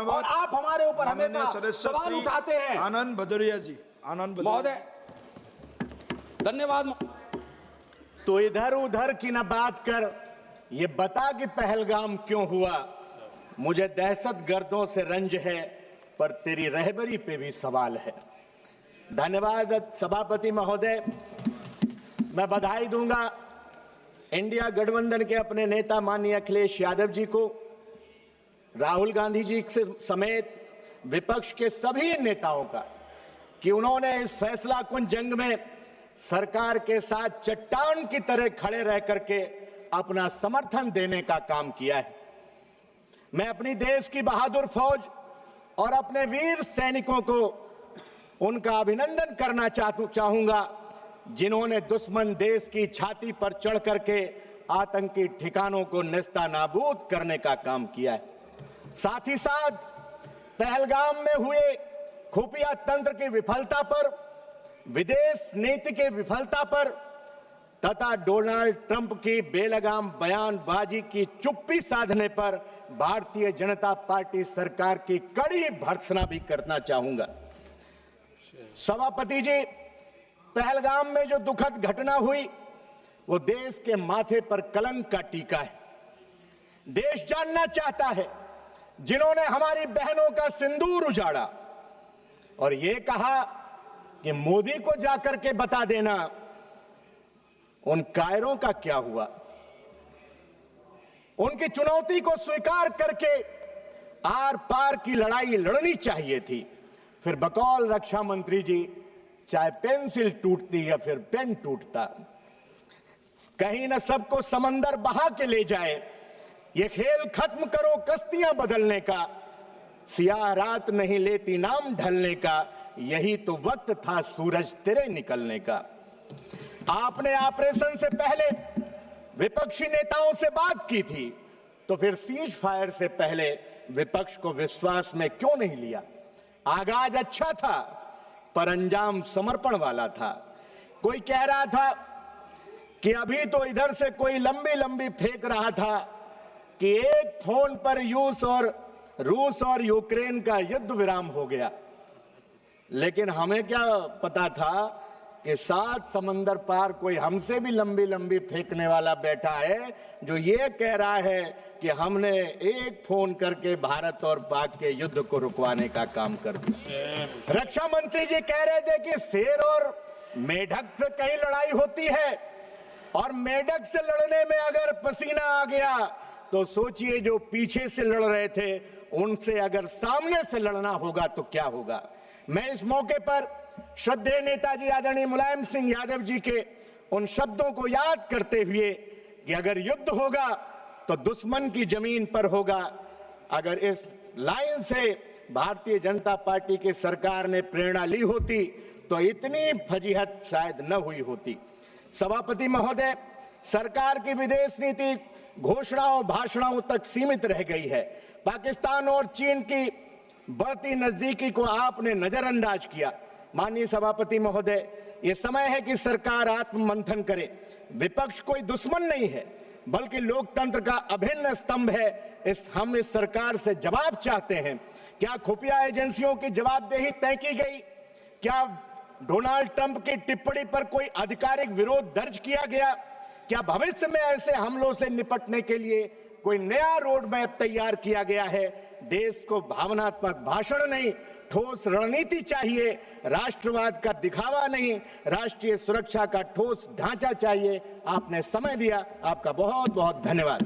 और आप हमारे ऊपर हमेशा सवाल उठाते हैं। आनंद भदौरिया जी, आनंद महोदय धन्यवाद। तो इधर उधर की न बात कर, ये बता कि पहलगाम क्यों हुआ। मुझे दहशत गर्दों से रंज है, पर तेरी रहबरी पे भी सवाल है। धन्यवाद सभापति महोदय। मैं बधाई दूंगा इंडिया गठबंधन के अपने नेता माननीय अखिलेश यादव जी को, राहुल गांधी जी से समेत विपक्ष के सभी नेताओं का, कि उन्होंने इस फैसला कुन जंग में सरकार के साथ चट्टान की तरह खड़े रह करके अपना समर्थन देने का काम किया है। मैं अपनी देश की बहादुर फौज और अपने वीर सैनिकों को उनका अभिनंदन करना चाहूंगा, जिन्होंने दुश्मन देश की छाती पर चढ़ करके आतंकी ठिकानों को नेस्तनाबूद करने का काम किया है। साथ ही साथ पहलगाम में हुए खुफिया तंत्र की विफलता पर, विदेश नीति की विफलता पर तथा डोनाल्ड ट्रंप की बेलगाम बयानबाजी की चुप्पी साधने पर भारतीय जनता पार्टी सरकार की कड़ी भर्त्सना भी करना चाहूंगा। सभापति जी, पहलगाम में जो दुखद घटना हुई वो देश के माथे पर कलंक का टीका है। देश जानना चाहता है जिन्होंने हमारी बहनों का सिंदूर उजाड़ा और ये कहा कि मोदी को जाकर के बता देना उन कायरों का क्या हुआ। उनकी चुनौती को स्वीकार करके आर पार की लड़ाई लड़नी चाहिए थी। फिर बकौल रक्षा मंत्री जी, चाहे पेंसिल टूटती या फिर पेन टूटता, कहीं न सबको समंदर बहा के ले जाए। ये खेल खत्म करो कश्तियां बदलने का, सियाह रात नहीं लेती नाम ढलने का, यही तो वक्त था सूरज तेरे निकलने का। आपने ऑपरेशन से पहले विपक्षी नेताओं से बात की थी, तो फिर सीज फायर से पहले विपक्ष को विश्वास में क्यों नहीं लिया। आगाज अच्छा था पर अंजाम समर्पण वाला था। कोई कह रहा था कि अभी तो इधर से कोई लंबी लंबी फेंक रहा था कि एक फोन पर रूस और यूक्रेन का युद्ध विराम हो गया, लेकिन हमें क्या पता था कि 7 समंदर पार कोई हमसे भी लंबी लंबी फेंकने वाला बैठा है, जो ये कह रहा है कि हमने एक फोन करके भारत और पाक के युद्ध को रुकवाने का काम कर दिया। रक्षा मंत्री जी कह रहे थे कि शेर और मेढक से कहीं लड़ाई होती है, और मेढक से लड़ने में अगर पसीना आ गया तो सोचिए जो पीछे से लड़ रहे थे उनसे अगर सामने से लड़ना होगा तो क्या होगा। मैं इस मौके पर श्रद्धेय नेताजी आदरणीय मुलायम सिंह यादव जी के उन शब्दों को याद करते हुए कि अगर युद्ध होगा तो दुश्मन की जमीन पर होगा, अगर इस लाइन से भारतीय जनता पार्टी की सरकार ने प्रेरणा ली होती तो इतनी फजीहत शायद न हुई होती। सभापति महोदय, सरकार की विदेश नीति घोषणाओं भाषणों तक सीमित रह गई है। पाकिस्तान और चीन की बढ़ती नजदीकी को आपने नजरअंदाज किया। माननीय सभापति महोदय, ये समय है कि सरकार आत्ममंथन करे। विपक्ष कोई दुश्मन नहीं है, बल्कि लोकतंत्र का अभिन्न स्तंभ है। हम इस सरकार से जवाब चाहते हैं। क्या खुफिया एजेंसियों की जवाबदेही तय की गई? क्या डोनाल्ड ट्रंप की टिप्पणी पर कोई आधिकारिक विरोध दर्ज किया गया? क्या भविष्य में ऐसे हमलों से निपटने के लिए कोई नया रोड मैप तैयार किया गया है? देश को भावनात्मक भाषण नहीं, ठोस रणनीति चाहिए। राष्ट्रवाद का दिखावा नहीं, राष्ट्रीय सुरक्षा का ठोस ढांचा चाहिए। आपने समय दिया, आपका बहुत बहुत धन्यवाद।